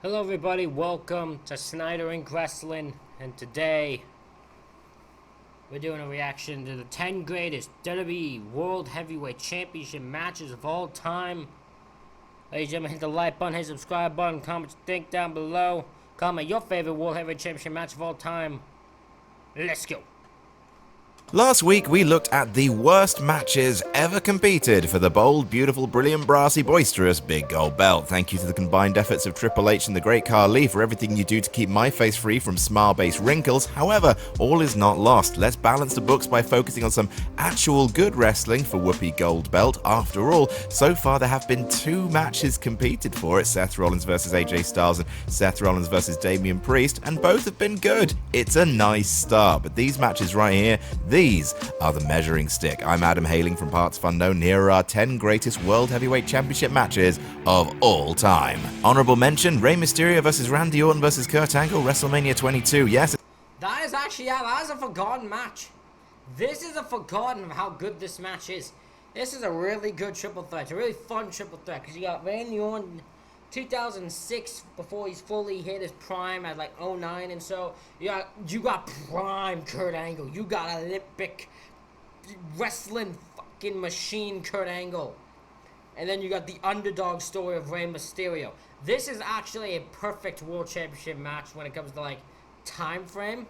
Hello everybody, welcome to Snyder Inc. Wrestling, and today we're doing a reaction to the 10 greatest WWE World Heavyweight Championship matches of all time. Ladies and gentlemen, hit the like button, hit the subscribe button, comment what you think down below. Comment your favorite World Heavyweight Championship match of all time. Let's go. Last week we looked at the worst matches ever competed for the bold, beautiful, brilliant, brassy, boisterous big gold belt. Thank you to the combined efforts of Triple H and the Great Khali for everything you do to keep my face free from smile-based wrinkles. However, all is not lost. Let's balance the books by focusing on some actual good wrestling for Whoopi Gold Belt. After all, so far there have been 2 matches competed for it, Seth Rollins versus AJ Styles and Seth Rollins versus Damian Priest, and both have been good. It's a nice start, but these matches right here, these are the measuring stick. I'm Adam, hailing from parts unknown, and here are our 10 greatest World Heavyweight Championship matches of all time. Honorable mention, Rey Mysterio versus Randy Orton versus Kurt Angle, WrestleMania 22. Yes, That is actually, that is a forgotten match. This is a forgotten of how good this match is. This is a really good triple threat. It's a really fun triple threat because you got Randy Orton 2006 before he's fully hit his prime at like 09, and so you got prime Kurt Angle. You got Olympic wrestling fucking machine Kurt Angle. And then you got the underdog story of Rey Mysterio. This is actually a perfect World Championship match when it comes to like time frame.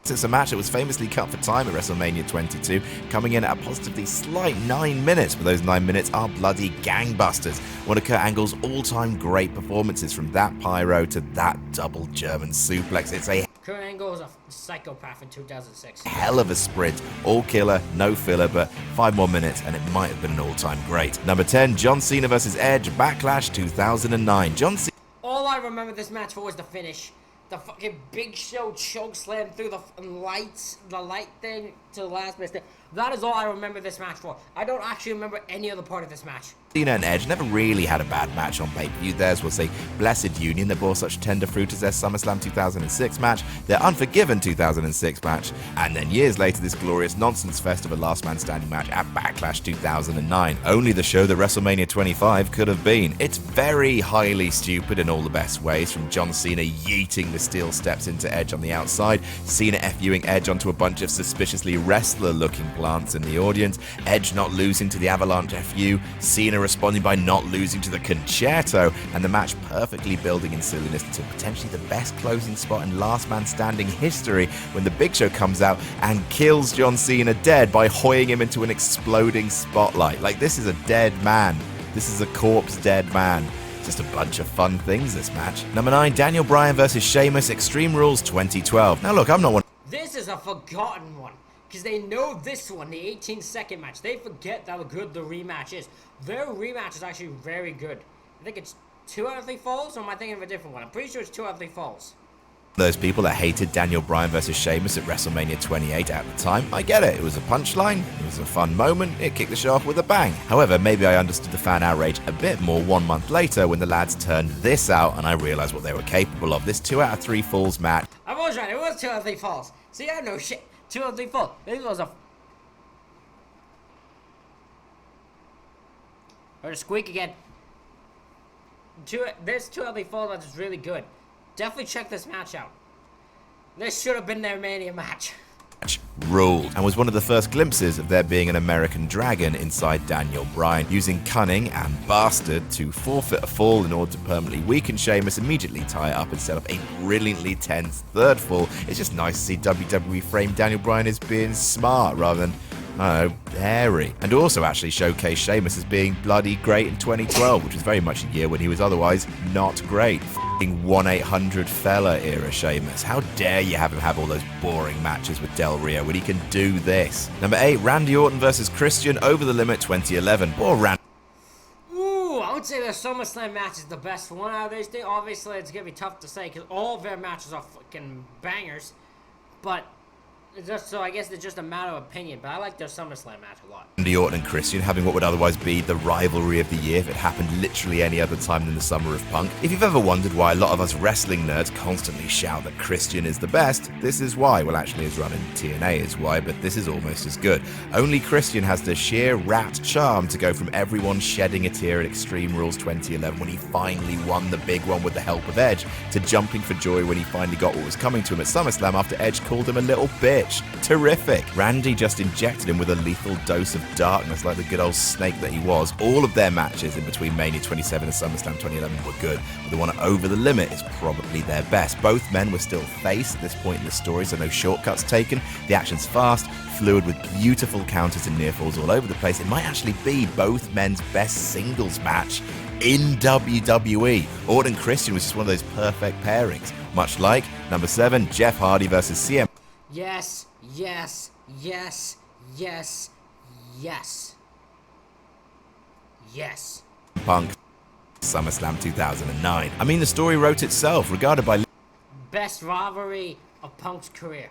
it's a match that was famously cut for time at WrestleMania 22, coming in at a positively slight 9 minutes, but those 9 minutes are bloody gangbusters. One of Kurt Angle's all-time great performances, from that pyro to that double German suplex. It's a Kurt Angle is a psychopath in 2006. hell of a sprint, all killer, no filler, but 5 more minutes and it might have been an all-time great. Number 10, John Cena vs. Edge, Backlash 2009. John Cena. All I remember this match for was the finish. The fucking Big Show choke slam through the light thing to the last minute. That is all I remember this match for. I don't actually remember any other part of this match. Cena and Edge never really had a bad match on pay-per-view. Theirs was a blessed union that bore such tender fruit as their SummerSlam 2006 match, their Unforgiven 2006 match, and then years later this glorious nonsense fest of a last man standing match at Backlash 2009. Only the show that WrestleMania 25 could have been. It's very highly stupid in all the best ways, from John Cena yeeting the steel steps into Edge on the outside, Cena FUing Edge onto a bunch of suspiciously wrestler-looking plants in the audience, Edge not losing to the Avalanche FU, Cena responding by not losing to the Concerto, and the match perfectly building in silliness to potentially the best closing spot in Last Man Standing history when the Big Show comes out and kills John Cena dead by hoying him into an exploding spotlight. Like, this is a dead man. This is a corpse dead man. Just a bunch of fun things, this match. Number 9, Daniel Bryan vs. Sheamus, Extreme Rules 2012. Now look, I'm not one. This is a forgotten one. Because they know this one, the 18-second match. They forget how good the rematch is. Their rematch is actually very good. I think it's 2 out of 3 falls, or am I thinking of a different one? I'm pretty sure it's 2 out of 3 falls. Those people that hated Daniel Bryan vs. Sheamus at WrestleMania 28 at the time, I get it. It was a punchline, it was a fun moment, it kicked the show off with a bang. However, maybe I understood the fan outrage a bit more 1 month later when the lads turned this out and I realized what they were capable of. This 2 out of 3 falls match. I was right, it was 2 out of 3 falls. See, I know shit. 2 out of 3 falls. This was a... Or a squeak again. This 2 out of 3 falls match is really good. Definitely check this match out. This should have been their Mania match. Ruled, and was one of the first glimpses of there being an American dragon inside Daniel Bryan, using cunning and bastard to forfeit a fall in order to permanently weaken Sheamus, immediately tie it up and set up a brilliantly tense third fall. It's just nice to see WWE frame Daniel Bryan as being smart rather than, I don't know, hairy. And also actually showcase Sheamus as being bloody great in 2012, which was very much a year when he was otherwise not great. F***ing 1-800 fella era Sheamus. How dare you have him have all those boring matches with Del Rio when he can do this. Number 8, Randy Orton versus Christian, Over the Limit 2011. Poor Randy. Ooh, I would say their SummerSlam match is the best one out of these things. Obviously, it's going to be tough to say because all of their matches are fucking bangers. But Just so I guess it's just a matter of opinion, but I like their SummerSlam match a lot. Randy Orton and Christian having what would otherwise be the rivalry of the year if it happened literally any other time than the summer of Punk. If you've ever wondered why a lot of us wrestling nerds constantly shout that Christian is the best, this is why. Well, actually his run in TNA is why, but this is almost as good. Only Christian has the sheer rat charm to go from everyone shedding a tear at Extreme Rules 2011 when he finally won the big one with the help of Edge, to jumping for joy when he finally got what was coming to him at SummerSlam after Edge called him a little bitch. Terrific. Randy just injected him with a lethal dose of darkness like the good old snake that he was. All of their matches in between Mania 27 and SummerSlam 2011 were good, but the one at Over the Limit is probably their best. Both men were still face at this point in the story, so no shortcuts taken. The action's fast, fluid, with beautiful counters and near falls all over the place. It might actually be both men's best singles match in WWE. Orton and Christian was just one of those perfect pairings. Much like number 7, Jeff Hardy versus CM. Yes, yes, yes, yes, yes. Yes. Punk, SummerSlam 2009. I mean, the story wrote itself, regarded by Best rivalry of Punk's career.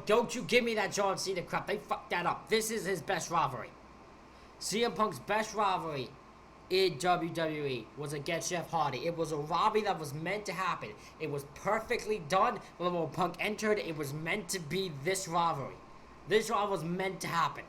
Don't you give me that John Cena crap. They fucked that up. This is his best rivalry. CM Punk's best rivalry in WWE was against Jeff Hardy. It was a rivalry that was meant to happen. It was perfectly done. When Punk entered, it was meant to be this rivalry. This rivalry was meant to happen.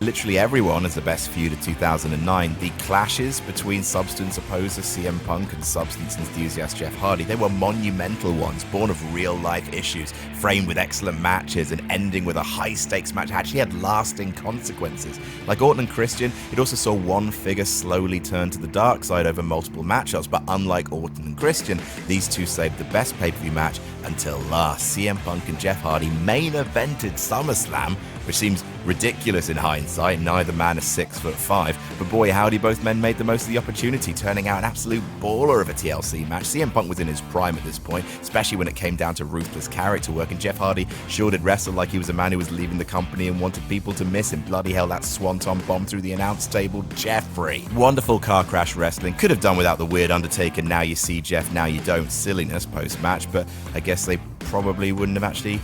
literally everyone as the best feud of 2009. The clashes between Substance opposer CM Punk and Substance enthusiast Jeff Hardy, they were monumental ones, born of real-life issues, framed with excellent matches and ending with a high-stakes match that actually had lasting consequences. Like Orton and Christian, it also saw one figure slowly turn to the dark side over multiple matchups, but unlike Orton and Christian, these two saved the best pay-per-view match until last. CM Punk and Jeff Hardy main evented SummerSlam, which seems ridiculous in hindsight. Neither man is 6'5", but boy howdy, both men made the most of the opportunity, turning out an absolute baller of a TLC match. CM Punk was in his prime at this point, especially when it came down to ruthless character work, and Jeff Hardy sure did wrestle like he was a man who was leaving the company and wanted people to miss him. Bloody hell, that swanton bomb through the announce table, Jeffrey. Wonderful car crash wrestling. Could have done without the weird Undertaker now you see Jeff, now you don't silliness post-match, but I guess they probably wouldn't have actually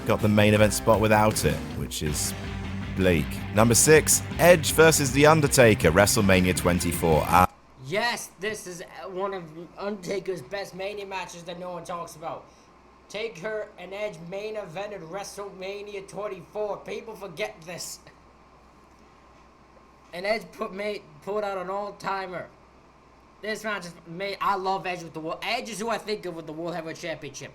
got the main event spot without it, which is bleak. Number 6, Edge versus The Undertaker, WrestleMania 24. Yes, this is one of Undertaker's best Mania matches that no one talks about. Taker and Edge main evented WrestleMania 24. People forget this. And Edge put out an all-timer. This match is made. I love Edge with the world. Edge is who I think of with the World Heavyweight Championship.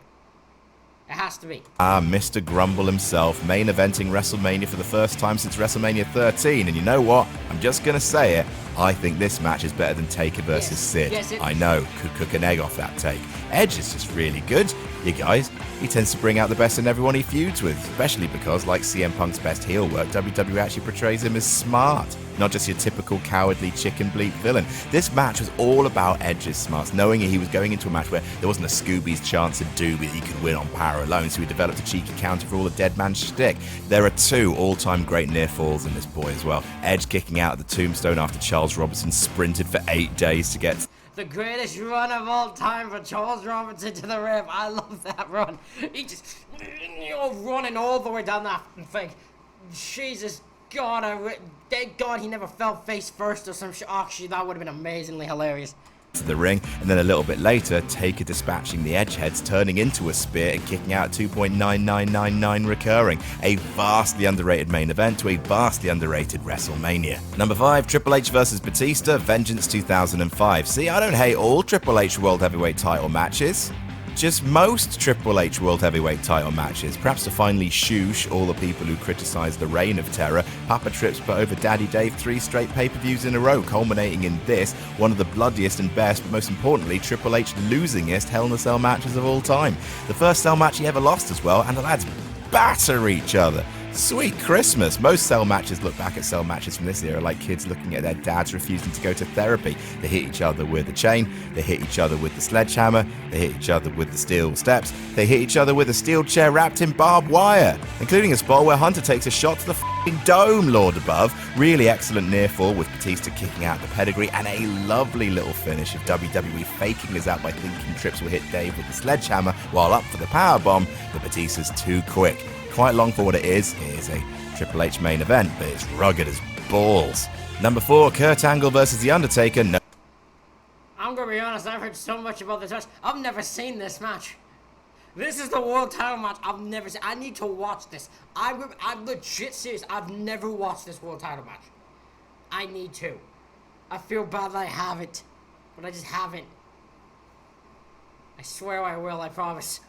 It has to be. Mr. Grumble himself, main eventing WrestleMania for the first time since WrestleMania 13. And you know what? I'm just going to say it. I think this match is better than Taker versus Sid. Yes, I know, could cook an egg off that take. Edge is just really good. You guys, he tends to bring out the best in everyone he feuds with, especially because, like CM Punk's best heel work, WWE actually portrays him as smart, not just your typical cowardly chicken bleep villain. This match was all about Edge's smarts, knowing he was going into a match where there wasn't a Scooby's chance of doom that he could win on power alone, so he developed a cheeky counter for all the dead man shtick. There are 2 all-time great near falls in this boy as well. Edge kicking out of the tombstone after Charles Robinson sprinted for 8 days to get the greatest run of all time for Charles Robinson to the ref. I love that run. He just, running all the way down that thing. Jesus God, thank God he never fell face first or some shit. Actually, that would have been amazingly hilarious. To the ring, and then a little bit later, Taker dispatching the Edgeheads, turning into a spear and kicking out 2.9999 recurring. A vastly underrated main event to a vastly underrated WrestleMania. Number 5, Triple H versus Batista, Vengeance 2005. See, I don't hate all Triple H World Heavyweight title matches. Just most Triple H World Heavyweight title matches, perhaps to finally shoosh all the people who criticise the reign of terror. Papa Trips put over Daddy Dave 3 straight pay-per-views in a row, culminating in this, one of the bloodiest and best, but most importantly, Triple H losingest Hell in a Cell matches of all time. The first Cell match he ever lost as well, and the lads batter each other. Sweet Christmas. Most Cell matches look back at Cell matches from this era like kids looking at their dads refusing to go to therapy. They hit each other with the chain, they hit each other with the sledgehammer, they hit each other with the steel steps, they hit each other with a steel chair wrapped in barbed wire, including a spot where Hunter takes a shot to the f***ing dome, Lord above. Really excellent near fall with Batista kicking out the pedigree, and a lovely little finish of WWE faking this out by thinking Trips will hit Dave with the sledgehammer while up for the powerbomb, but Batista's too quick. quite long for what it is. It is a Triple H main event, but it's rugged as balls. Number 4, Kurt Angle versus The Undertaker. No. I'm gonna be honest, I've heard so much about this match. I've never seen this match. This is the world title match I've never seen. I need to watch this. I'm legit serious. I've never watched this world title match. I need to. I feel bad that I haven't, but I just haven't. I swear I will, I promise.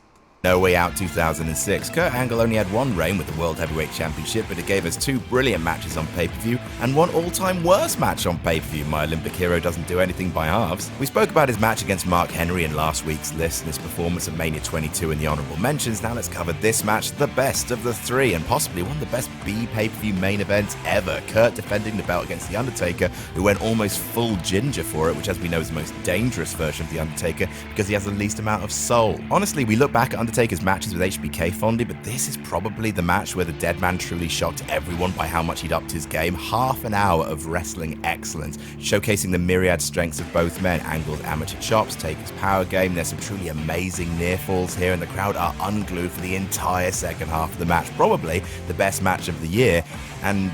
No Way Out 2006. Kurt Angle only had one reign with the World Heavyweight Championship, but it gave us 2 brilliant matches on pay-per-view and one all-time worst match on pay-per-view. My Olympic hero doesn't do anything by halves. We spoke about his match against Mark Henry in last week's list and his performance at Mania 22 in the honorable mentions. Now let's cover this match, the best of the 3, and possibly one of the best B pay-per-view main events ever. Kurt defending the belt against The Undertaker, who went almost full ginger for it, which as we know is the most dangerous version of The Undertaker because he has the least amount of soul. Honestly, we look back at Undertaker's matches with HBK fondly, but this is probably the match where the dead man truly shocked everyone by how much he'd upped his game. Half an hour of wrestling excellence, showcasing the myriad strengths of both men. Angle's amateur chops, Taker's power game. There's some truly amazing near falls here, and the crowd are unglued for the entire second half of the match. Probably the best match of the year, and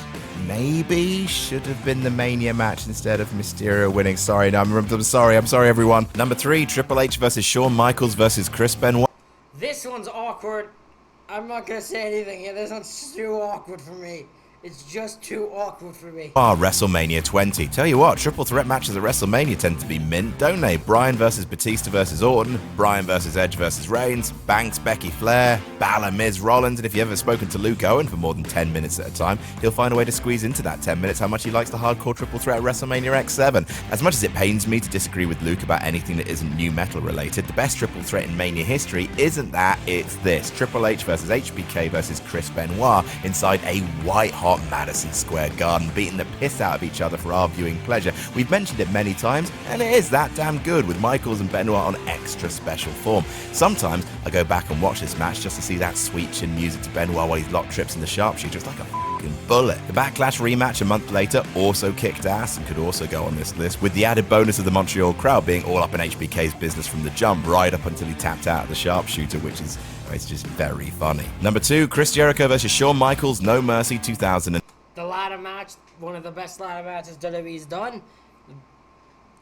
maybe should have been the Mania match instead of Mysterio winning. Sorry, no, I'm sorry everyone. Number 3, Triple H versus Shawn Michaels versus Chris Benoit. This one's awkward. I'm not gonna say anything here. This one's too awkward for me. It's just too awkward for me. WrestleMania 20. Tell you what, triple threat matches at WrestleMania tend to be mint, don't they? Bryan versus Batista versus Orton, Bryan versus Edge versus Reigns, Banks, Becky Flair, Balor, Miz, Rollins, and if you've ever spoken to Luke Owen for more than 10 minutes at a time, he'll find a way to squeeze into that 10 minutes how much he likes the hardcore triple threat at WrestleMania X7. As much as it pains me to disagree with Luke about anything that isn't new metal related, the best triple threat in Mania history isn't that, it's this. Triple H versus HBK versus Chris Benoit inside a white-hot Madison Square Garden, beating the piss out of each other for our viewing pleasure. We've mentioned it many times, and it is that damn good, with Michaels and Benoit on extra special form. Sometimes I go back and watch this match just to see that sweet chin music to Benoit while he's locked trips in the sharpshooter. It's like a f***ing bullet. The Backlash rematch a month later also kicked ass and could also go on this list, with the added bonus of the Montreal crowd being all up in HBK's business from the jump, right up until he tapped out of the sharpshooter, which is it's just very funny. Number 2, Chris Jericho versus Shawn Michaels, No Mercy 2000. The ladder match, one of the best ladder matches WWE's done.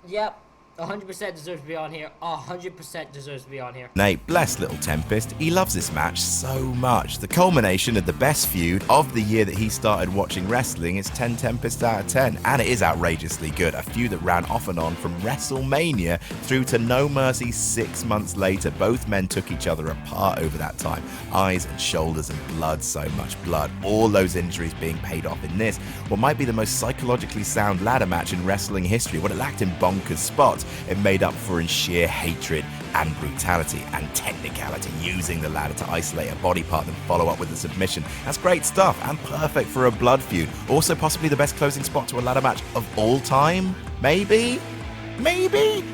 Yep, 100% deserves to be on here. 100% deserves to be on here. Nate, bless little Tempest, he loves this match so much. The culmination of the best feud of the year that he started watching wrestling is 10 Tempests out of 10, and it is outrageously good. A feud that ran off and on from WrestleMania through to No Mercy 6 months later. Both men took each other apart over that time. Eyes and shoulders and blood, so much blood. All those injuries being paid off in this, what might be the most psychologically sound ladder match in wrestling history. What it lacked in bonkers spots, it made up for in sheer hatred and brutality and technicality, using the ladder to isolate a body part and follow up with a submission. That's great stuff and perfect for a blood feud. Also possibly the best closing spot to a ladder match of all time? Maybe?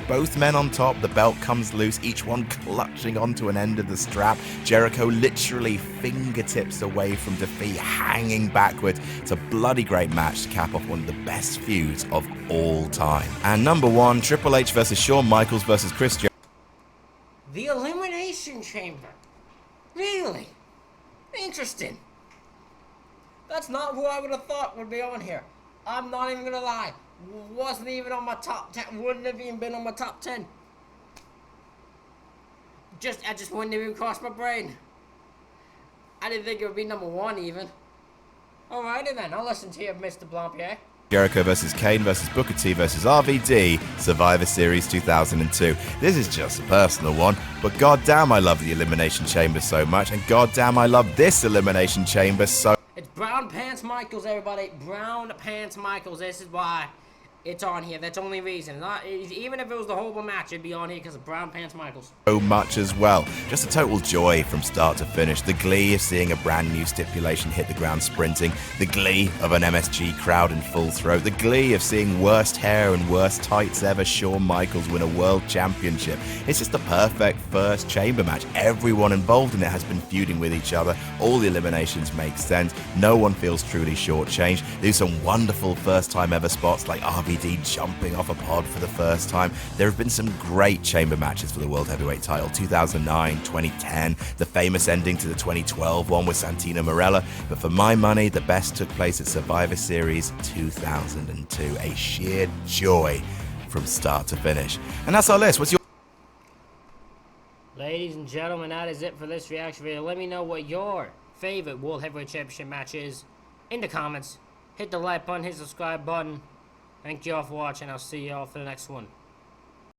Both men on top, the belt comes loose, each one clutching onto an end of the strap. Jericho literally fingertips away from defeat, hanging backwards. It's a bloody great match to cap off one of the best feuds of all time. And number 1, Triple H versus Shawn Michaels versus Chris Jericho. The Elimination Chamber. Really? Interesting. That's not who I would have thought would be on here. I'm not even gonna lie. Wasn't even on my top 10. Wouldn't have even been on my top 10. I just wouldn't even cross my brain. I didn't think it would be number 1 even. Alrighty then, I'll listen to you, Mr. Blampier. Jericho versus Kane versus Booker T versus RVD, Survivor Series 2002. This is just a personal one, but goddamn I love the Elimination Chamber so much, and goddamn I love this Elimination Chamber so. It's Brown Pants Michaels, everybody. Brown Pants Michaels. This is why it's on here. That's the only reason. Even if it was the horrible match, it'd be on here because of Brown Pants Michaels. So much as well. Just a total joy from start to finish. The glee of seeing a brand new stipulation hit the ground sprinting. The glee of an MSG crowd in full throat. The glee of seeing worst hair and worst tights ever Shawn Michaels win a world championship. It's just the perfect first chamber match. Everyone involved in it has been feuding with each other. All the eliminations make sense. No one feels truly shortchanged. They do some wonderful first time ever spots like RVD DDT jumping off a pod for the first time. There have been some great chamber matches for the World Heavyweight title. 2009, 2010, the famous ending to the 2012 one with Santino Marella. But for my money, the best took place at Survivor Series 2002. A sheer joy from start to finish. And that's our list. What's your... Ladies and gentlemen, that is it for this reaction video. Let me know what your favorite World Heavyweight Championship match is in the comments. Hit the like button, hit the subscribe button. Thank you all for watching. I'll see you all for the next one.